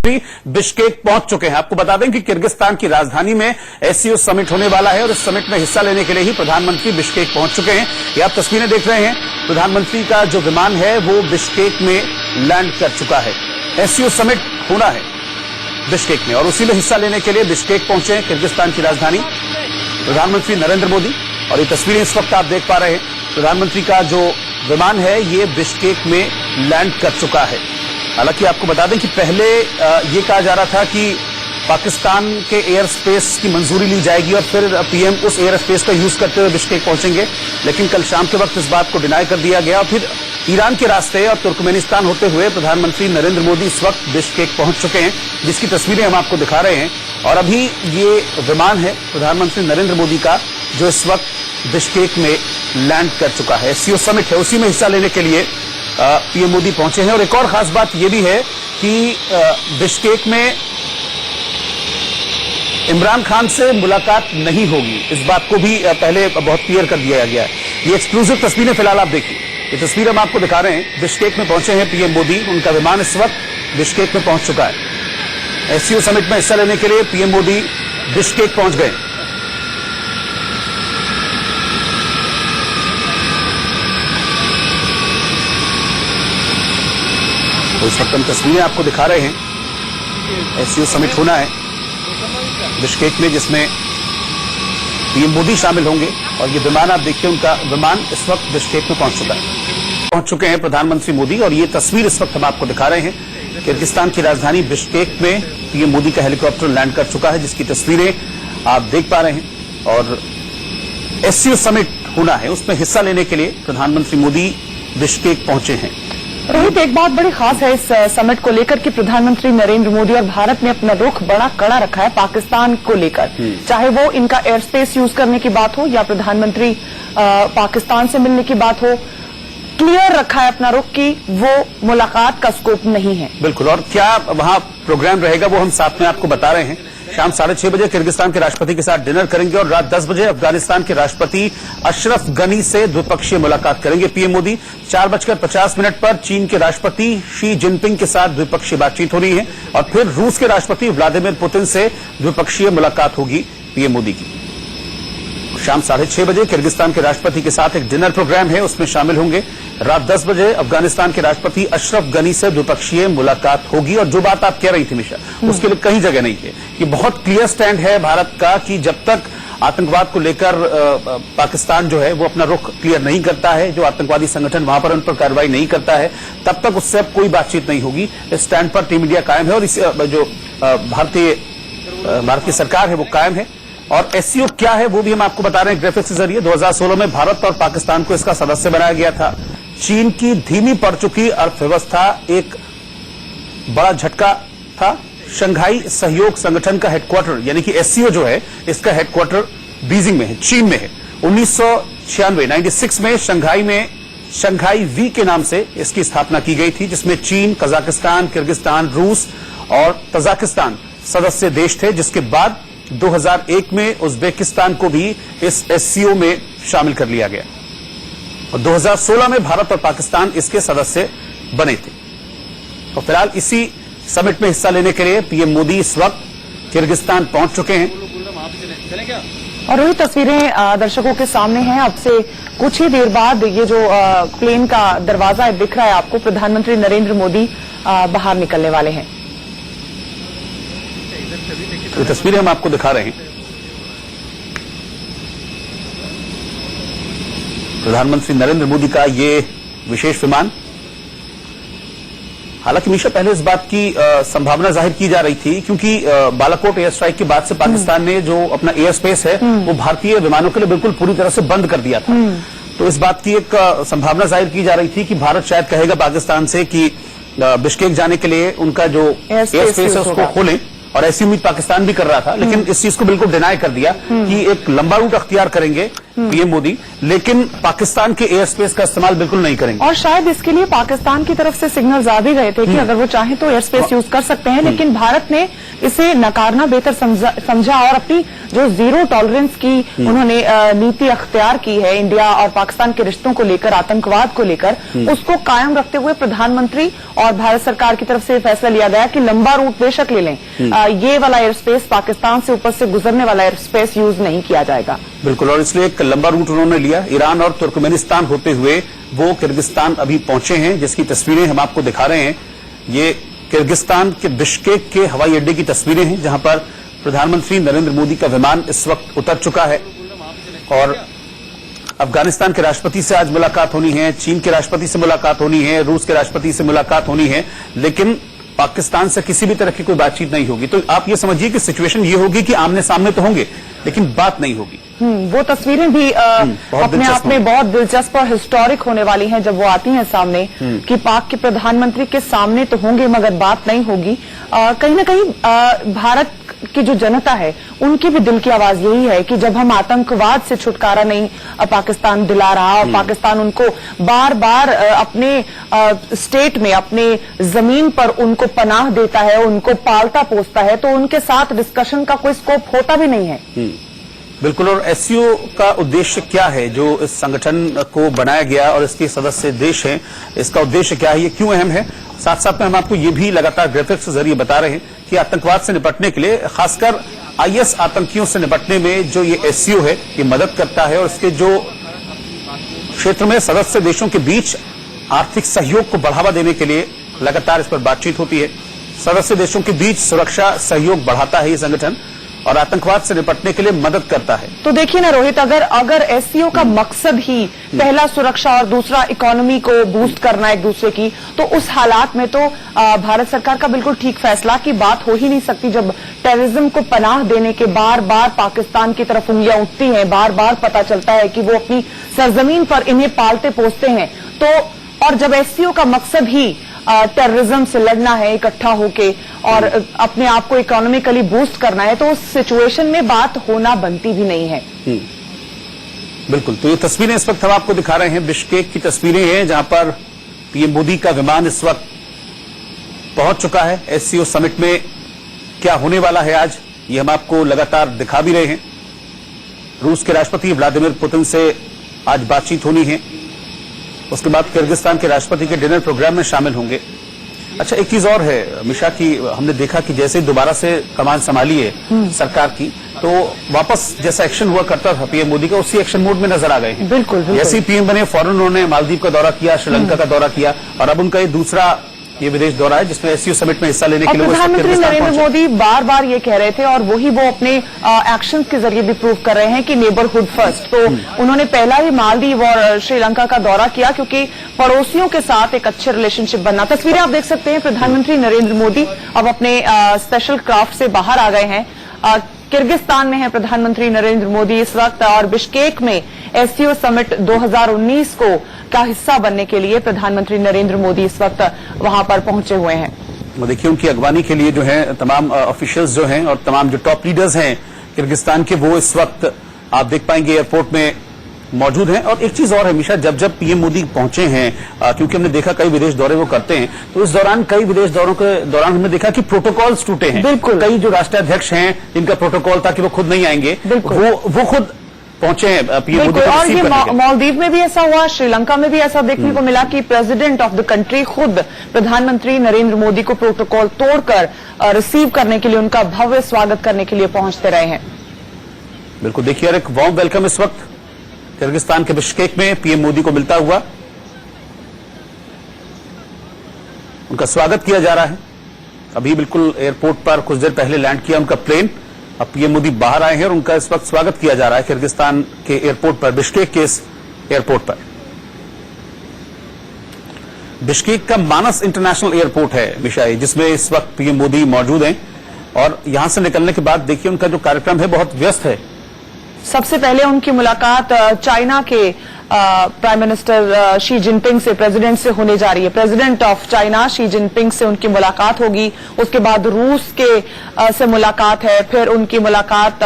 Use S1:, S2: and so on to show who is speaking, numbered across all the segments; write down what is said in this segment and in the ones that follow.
S1: Bishkek पहुंच चुके हैं। आपको बता दें कि किर्गिस्तान की राजधानी में एससीओ समिट होने वाला है और इस समिट में हिस्सा लेने के लिए ही प्रधानमंत्री बिश्केक पहुंच चुके हैं। ये आप तस्वीरें देख रहे हैं, प्रधानमंत्री का जो विमान है वो बिश्केक में लैंड कर चुका है। एससीओ समिट होना है बिश्केक में और उसी में हिस्सा लेने के लिए बिश्केक पहुंचे हैं किर्गिस्तान की राजधानी प्रधानमंत्री नरेंद्र मोदी। और ये तस्वीरें इस वक्त आप देख पा रहे हैं, प्रधानमंत्री का जो विमान है ये बिश्केक में लैंड कर चुका है। हालांकि आपको बता दें कि पहले ये कहा जा रहा था कि पाकिस्तान के एयर स्पेस की मंजूरी ली जाएगी और फिर पीएम उस एयर स्पेस का यूज करते हुए बिश्केक पहुंचेंगे, लेकिन कल शाम के वक्त इस बात को डिनाई कर दिया गया और फिर ईरान के रास्ते और तुर्कमेनिस्तान होते हुए प्रधानमंत्री नरेंद्र मोदी इस वक्त बिश्केक पहुंच चुके हैं, जिसकी तस्वीरें हम आपको दिखा रहे हैं। और अभी ये विमान है प्रधानमंत्री नरेंद्र मोदी का जो इस वक्त बिश्केक में लैंड कर चुका है। एससीओ समिट है, उसी में हिस्सा लेने के लिए पीएम मोदी पहुंचे हैं। और एक और खास बात यह भी है कि बिश्केक में इमरान खान से मुलाकात नहीं होगी, इस बात को भी पहले बहुत क्लियर कर दिया गया है। ये एक्सक्लूसिव तस्वीरें फिलहाल आप देखिए, ये तस्वीर हम आपको दिखा रहे हैं। बिश्केक में पहुंचे हैं पीएम मोदी, उनका विमान इस वक्त बिश्केक में पहुंच चुका है। एससीओ समिट में हिस्सा लेने के लिए पीएम मोदी बिश्केक पहुंच गए। तो इस वक्त हम तस्वीरें आपको दिखा रहे हैं, एससीओ समिट होना है बिश्केक में जिसमें पीएम मोदी शामिल होंगे। और ये विमान आप देखिए, उनका विमान इस वक्त बिश्केक में पहुंच चुके हैं प्रधानमंत्री मोदी। और ये तस्वीर इस वक्त हम आपको दिखा रहे हैं, किर्गिस्तान की राजधानी बिश्केक में पीएम मोदी का हेलीकॉप्टर लैंड कर चुका है, जिसकी तस्वीरें आप देख पा रहे हैं। और एससीओ समिट होना है, उसमें हिस्सा लेने के लिए प्रधानमंत्री मोदी बिश्केक पहुंचे हैं।
S2: रोहित, एक बात बड़ी खास है इस समिट को लेकर कि प्रधानमंत्री नरेंद्र मोदी और भारत ने अपना रुख बड़ा कड़ा रखा है पाकिस्तान को लेकर, चाहे वो इनका एयर स्पेस यूज करने की बात हो या प्रधानमंत्री पाकिस्तान से मिलने की बात हो। क्लियर रखा है अपना रुख कि वो मुलाकात का स्कोप नहीं है।
S1: बिल्कुल, और क्या वहां प्रोग्राम रहेगा वो हम साथ में आपको बता रहे हैं। शाम 6:30 बजे किर्गिस्तान के राष्ट्रपति के साथ डिनर करेंगे और रात 10 बजे अफगानिस्तान के राष्ट्रपति अशरफ गनी से द्विपक्षीय मुलाकात करेंगे पीएम मोदी। 4:50 पर चीन के राष्ट्रपति शी जिनपिंग के साथ द्विपक्षीय बातचीत हो रही है और फिर रूस के राष्ट्रपति व्लादिमीर पुतिन से द्विपक्षीय मुलाकात होगी पीएम मोदी की। शाम 6:30 बजे किर्गिस्तान के राष्ट्रपति के साथ एक डिनर प्रोग्राम है, उसमें शामिल होंगे। रात 10 बजे अफगानिस्तान के राष्ट्रपति अशरफ गनी से द्विपक्षीय मुलाकात होगी। और जो बात आप कह रही थी मिशा, उसके लिए कहीं जगह नहीं है कि बहुत क्लियर स्टैंड है भारत का कि जब तक आतंकवाद को लेकर पाकिस्तान जो है वो अपना रुख क्लियर नहीं करता है, जो आतंकवादी संगठन वहां पर उन पर कार्रवाई नहीं करता है, तब तक उससे अब कोई बातचीत नहीं होगी। इस स्टैंड पर टीम इंडिया कायम है और इस जो भारतीय सरकार है वो कायम है। और एससीओ क्या है वो भी हम आपको बता रहे हैं ग्राफिक्स के जरिए। 2016 में भारत और पाकिस्तान को इसका सदस्य बनाया गया था। चीन की धीमी पड़ चुकी अर्थव्यवस्था एक बड़ा झटका था। शंघाई सहयोग संगठन का हेडक्वार्टर यानी कि एससीओ जो है, इसका हेडक्वार्टर बीजिंग में है, चीन में है। 1996 में शंघाई वी के नाम से इसकी स्थापना की गई थी, जिसमें चीन, कजाकिस्तान, किर्गिस्तान, रूस और तजाकिस्तान सदस्य देश थे। जिसके बाद 2001 में उज्बेकिस्तान को भी इस एससीओ में शामिल कर लिया गया और 2016 में भारत और पाकिस्तान इसके सदस्य बने थे। तो फिलहाल इसी समिट में हिस्सा लेने के लिए पीएम मोदी इस वक्त किर्गिस्तान पहुंच चुके हैं।
S2: और वही तस्वीरें दर्शकों के सामने हैं। अब से कुछ ही देर बाद ये जो प्लेन का दरवाजा दिख रहा है आपको, प्रधानमंत्री नरेंद्र मोदी बाहर निकलने वाले हैं।
S1: ये तस्वीरें हम आपको दिखा रहे हैं, प्रधानमंत्री नरेंद्र मोदी का ये विशेष विमान। हालांकि मीशा पहले इस बात की संभावना जाहिर की जा रही थी क्योंकि बालाकोट एयर स्ट्राइक के बाद से पाकिस्तान ने जो अपना एयर स्पेस है वो भारतीय विमानों के लिए बिल्कुल पूरी तरह से बंद कर दिया था। तो इस बात की एक संभावना जाहिर की जा रही थी कि भारत शायद कहेगा पाकिस्तान से कि बिश्केक जाने के लिए उनका जो एयर स्पेस है उसको खोलें, और ऐसी उम्मीद पाकिस्तान भी कर रहा था। लेकिन इस चीज को बिल्कुल डिनाई कर दिया कि एक लंबा रूट अख्तियार करेंगे पीएम मोदी, लेकिन पाकिस्तान के एयर स्पेस का इस्तेमाल बिल्कुल नहीं करेंगे।
S2: और शायद इसके लिए पाकिस्तान की तरफ से सिग्नल्स आ भी गए थे कि अगर वो चाहें तो एयर स्पेस यूज कर सकते हैं, लेकिन भारत ने इसे नकारना बेहतर समझा और अपनी जो जीरो टॉलरेंस की उन्होंने नीति अख्तियार की है इंडिया और पाकिस्तान के रिश्तों को लेकर, आतंकवाद को लेकर, उसको कायम रखते हुए प्रधानमंत्री और भारत सरकार की तरफ से फैसला लिया गया कि लंबा रूट बेशक ले लें, ये वाला एयर स्पेस, पाकिस्तान से ऊपर से गुजरने वाला एयर स्पेस यूज नहीं किया जाएगा।
S1: बिल्कुल, और इसलिए एक लंबा रूट उन्होंने लिया। ईरान और तुर्कमेनिस्तान होते हुए वो किर्गिस्तान अभी पहुंचे हैं, जिसकी तस्वीरें हम आपको दिखा रहे हैं। ये किर्गिस्तान के बिश्केक के हवाई अड्डे की तस्वीरें हैं, जहां पर प्रधानमंत्री नरेंद्र मोदी का विमान इस वक्त उतर चुका है। और अफगानिस्तान के राष्ट्रपति से आज मुलाकात होनी है, चीन के राष्ट्रपति से मुलाकात होनी है, रूस के राष्ट्रपति से मुलाकात होनी है, लेकिन पाकिस्तान से किसी भी तरह की कोई बातचीत नहीं होगी। तो आप ये समझिए कि सिचुएशन ये होगी कि आमने सामने तो होंगे लेकिन बात नहीं होगी।
S2: वो तस्वीरें भी अपने आप में बहुत दिलचस्प और हिस्टोरिक होने वाली हैं जब वो आती हैं सामने, कि पाक के प्रधानमंत्री के सामने तो होंगे मगर बात नहीं होगी। कहीं ना कहीं भारत की जो जनता है उनके भी दिल की आवाज यही है कि जब हम आतंकवाद से छुटकारा नहीं पाकिस्तान दिला रहा और पाकिस्तान उनको बार बार अपने स्टेट में, अपने जमीन पर उनको पनाह देता है, उनको पालता पोसता है, तो उनके साथ डिस्कशन का कोई स्कोप होता भी नहीं है।
S1: बिल्कुल, और एससीओ का उद्देश्य क्या है जो इस संगठन को बनाया गया और इसके सदस्य देश हैं, इसका उद्देश्य क्या है, ये क्यों अहम है? साथ साथ में हम आपको ये भी लगातार ग्राफिक्स के जरिए बता रहे हैं कि आतंकवाद से निपटने के लिए, खासकर आईएस आतंकियों से निपटने में जो ये एससीओ है ये मदद करता है, और इसके जो क्षेत्र में सदस्य देशों के बीच आर्थिक सहयोग को बढ़ावा देने के लिए लगातार इस पर बातचीत होती है। सदस्य देशों के बीच सुरक्षा सहयोग बढ़ाता है ये संगठन और आतंकवाद से निपटने के लिए मदद करता है।
S2: तो देखिए ना रोहित, अगर एससीओ का मकसद ही पहला सुरक्षा और दूसरा इकोनॉमी को बूस्ट करना एक दूसरे की, तो उस हालात में तो भारत सरकार का बिल्कुल ठीक फैसला की बात हो ही नहीं सकती। जब टेररिज्म को पनाह देने के बार बार पाकिस्तान की तरफ उंगलियां उठती हैं, बार बार पता चलता है कि वो अपनी सरजमीन पर इन्हें पालते पोसते हैं, तो और जब एससीओ का मकसद ही टेररिज्म से लड़ना है इकट्ठा होके और अपने आप को इकोनॉमिकली बूस्ट करना है, तो उस सिचुएशन में बात होना बनती भी नहीं है।
S1: बिल्कुल, तो ये तस्वीरें इस वक्त हम आपको दिखा रहे हैं, बिश्केक की तस्वीरें हैं जहां पर पीएम मोदी का विमान इस वक्त पहुंच चुका है। एससीओ समिट में क्या होने वाला है आज, ये हम आपको लगातार दिखा भी रहे हैं। रूस के राष्ट्रपति व्लादिमीर पुतिन से आज बातचीत होनी है, उसके बाद किर्गिस्तान के राष्ट्रपति के डिनर प्रोग्राम में शामिल होंगे। अच्छा, एक चीज और है मिशा की, हमने देखा कि जैसे दोबारा से कमान संभाली है सरकार की, तो वापस जैसा एक्शन हुआ करता था पीएम मोदी का, उसी एक्शन मोड में नजर आ गए हैं।
S2: बिल्कुल।
S1: जैसे ही पीएम बने फौरन उन्होंने मालदीव का दौरा किया, श्रीलंका का दौरा किया, और अब उनका ये दूसरा ये विदेश दौरा है जिसमें एससीओ समिट में हिस्सा लेने के लिए
S2: प्रधानमंत्री नरेंद्र मोदी बार बार ये कह रहे थे और वही वो अपने एक्शंस के जरिए भी प्रूव कर रहे हैं कि नेबरहुड फर्स्ट। तो उन्होंने पहला ही मालदीव और श्रीलंका का दौरा किया क्योंकि पड़ोसियों के साथ एक अच्छे रिलेशनशिप बनना। तस्वीरें आप देख सकते हैं, प्रधानमंत्री नरेंद्र मोदी अब अपने स्पेशल क्राफ्ट से बाहर आ गए हैं। किर्गिस्तान में है प्रधानमंत्री नरेंद्र मोदी इस वक्त, और बिश्केक में एससीओ समिट 2019 का हिस्सा बनने के लिए प्रधानमंत्री नरेंद्र मोदी इस वक्त वहां पर पहुंचे हुए हैं।
S1: देखिए, उनकी अगवानी के लिए जो है तमाम ऑफिशियल्स जो हैं और तमाम जो टॉप लीडर्स हैं किर्गिस्तान के, वो इस वक्त आप देख पाएंगे एयरपोर्ट में मौजूद हैं। और एक चीज और है मिशा, जब पीएम मोदी पहुंचे हैं, क्योंकि हमने देखा कई विदेश दौरे वो करते हैं, तो इस दौरान कई विदेश दौरों के दौरान हमने देखा कि प्रोटोकॉल्स टूटे हैं।
S2: बिल्कुल।
S1: कई जो राष्ट्राध्यक्ष हैं जिनका प्रोटोकॉल था कि वो खुद नहीं आएंगे, वो खुद पहुंचे हैं पीएम मोदी को
S2: और
S1: रिसीव
S2: ये
S1: करने के लिए।
S2: मालदीव में भी ऐसा हुआ, श्रीलंका में भी ऐसा देखने को मिला कि प्रेसिडेंट ऑफ द कंट्री खुद प्रधानमंत्री नरेंद्र मोदी को प्रोटोकॉल तोड़कर रिसीव करने के लिए, उनका भव्य स्वागत करने के लिए पहुंचते रहे हैं।
S1: बिल्कुल, देखिए एक वार्म वेलकम इस वक्त किर्गिस्तान के बिश्केक में पीएम मोदी को मिलता हुआ, उनका स्वागत किया जा रहा है। अभी बिल्कुल एयरपोर्ट पर कुछ देर पहले लैंड किया उनका प्लेन, अब पीएम मोदी बाहर आए हैं और उनका इस वक्त स्वागत किया जा रहा है किर्गिस्तान के एयरपोर्ट पर, बिश्केक के इस एयरपोर्ट पर। बिश्केक का मानस इंटरनेशनल एयरपोर्ट है मिशा, जिसमें इस वक्त पीएम मोदी मौजूद हैं, और यहां से निकलने के बाद देखिए उनका जो कार्यक्रम है बहुत व्यस्त है।
S2: सबसे पहले उनकी मुलाकात चाइना के प्राइम मिनिस्टर शी जिनपिंग से, प्रेसिडेंट से होने जा रही है। President of China Xi Jinping से उनकी मुलाकात होगी, उसके बाद रूस के से मुलाकात है, फिर उनकी मुलाकात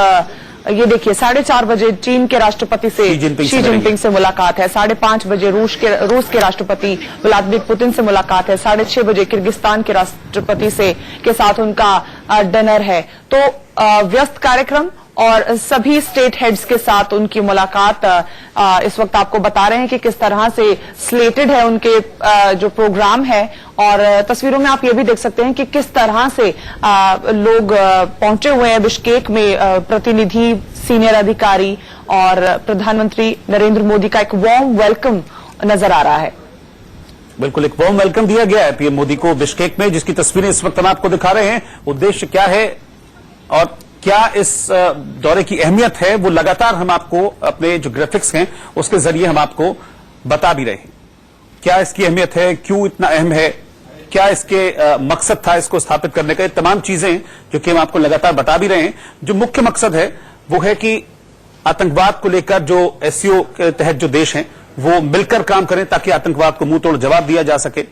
S2: ये देखिए 4:30 बजे चीन के राष्ट्रपति से शी जिनपिंग से मुलाकात है, 5:30 बजे रूस के राष्ट्रपति व्लादिमीर पुतिन से मुलाकात है, 6:30 बजे किर्गिस्तान के राष्ट्रपति के साथ उनका डिनर है। तो व्यस्त कार्यक्रम और सभी स्टेट हेड्स के साथ उनकी मुलाकात इस वक्त आपको बता रहे हैं कि किस तरह से स्लेटेड है उनके जो प्रोग्राम है। और तस्वीरों में आप ये भी देख सकते हैं कि किस तरह से लोग पहुंचे हुए हैं बिश्केक में, प्रतिनिधि, सीनियर अधिकारी और प्रधानमंत्री नरेंद्र मोदी का एक वार्म वेलकम नजर आ रहा है।
S1: बिल्कुल, एक वार्म वेलकम दिया गया है पीएम मोदी को बिश्केक में, जिसकी तस्वीरें इस वक्त हम आपको दिखा रहे हैं। उद्देश्य क्या है और क्या इस दौरे की अहमियत है, वो लगातार हम आपको अपने जो ग्राफिक्स हैं उसके जरिए हम आपको बता भी रहे हैं। क्या इसकी अहमियत है, क्यों इतना अहम है, क्या इसके मकसद था इसको स्थापित करने का, ये तमाम चीजें जो कि हम आपको लगातार बता भी रहे हैं। जो मुख्य मकसद है वो है कि आतंकवाद को लेकर जो एससीओ के तहत जो देश हैं वो मिलकर काम करें ताकि आतंकवाद को मुंह तोड़ जवाब दिया जा सके,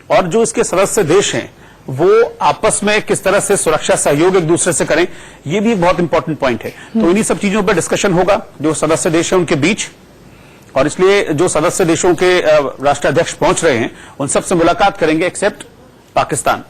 S1: और जो इसके सदस्य देश हैं वो आपस में किस तरह से सुरक्षा सहयोग एक दूसरे से करें, ये भी एक बहुत इंपॉर्टेंट पॉइंट है। तो इन्हीं सब चीजों पर डिस्कशन होगा जो सदस्य देश हैं उनके बीच, और इसलिए जो सदस्य देशों के राष्ट्राध्यक्ष पहुंच रहे हैं उन सबसे मुलाकात करेंगे एक्सेप्ट पाकिस्तान।